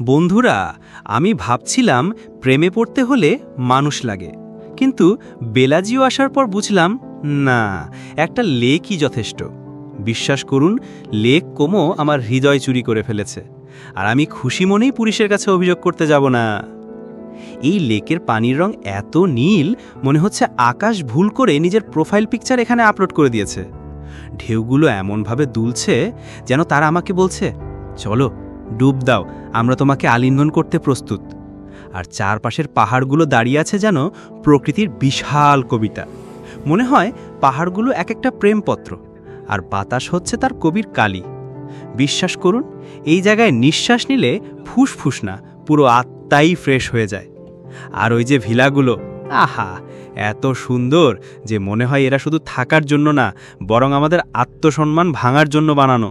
বন্ধুরা, আমি ভাবছিলাম প্রেমে পড়তে হলে মানুষ লাগে, কিন্তু বেলাজিও আসার পর বুঝলাম না, একটা লেকই যথেষ্ট। বিশ্বাস করুন, লেক কোমো আমার হৃদয় চুরি করে ফেলেছে, আর আমি খুশি মনেই পুলিশের কাছে অভিযোগ করতে যাব না। এই লেকের পানির রং এত নীল, মনে হচ্ছে আকাশ ভুল করে নিজের প্রোফাইল পিকচার এখানে আপলোড করে দিয়েছে। ঢেউগুলো এমনভাবে দুলছে যেন তারা আমাকে বলছে, চলো ডুব দাও, আমরা তোমাকে আলিঙ্গন করতে প্রস্তুত। আর চারপাশের পাহাড়গুলো দাঁড়িয়ে আছে যেন প্রকৃতির বিশাল কবিতা। মনে হয় পাহাড়গুলো এক একটা প্রেমপত্র, আর বাতাস হচ্ছে তার কবির কালি। বিশ্বাস করুন, এই জায়গায় নিঃশ্বাস নিলে ফুসফুস না, পুরো আত্মাই ফ্রেশ হয়ে যায়। আর ওই যে ভিলাগুলো, আহা, এত সুন্দর যে মনে হয় এরা শুধু থাকার জন্য না, বরং আমাদের আত্মসম্মান ভাঙার জন্য বানানো।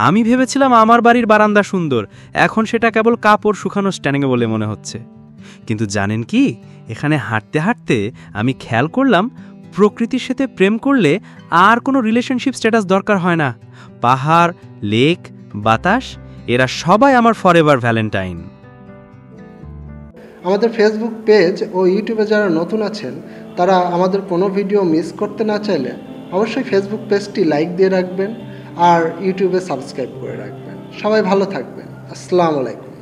আমি ভেবেছিলাম আমার বাড়ির বারান্দা সুন্দর, এখন সেটা কেবল কাপড় শুকানো স্ট্যান্ডে বলে মনে হচ্ছে। কিন্তু জানেন কি, এখানে হাঁটতে হাঁটতে আমি খেয়াল করলাম, প্রকৃতির সাথে প্রেম করলে আর কোনো রিলেশনশিপ স্ট্যাটাস দরকার হয় না। পাহাড়, লেক, বাতাস, এরা সবাই আমার ফরএভার ভ্যালেন্টাইন। আমাদের ফেসবুক পেজ ও ইউটিউবে যারা নতুন আছেন, তারা আমাদের কোনো ভিডিও মিস করতে না চাইলে অবশ্যই ফেসবুক পেজটি লাইক দিয়ে রাখবেন আর ইউটিউবে সাবস্ক্রাইব করে রাখবেন। সবাই ভালো থাকবেন। আসসালামু আলাইকুম।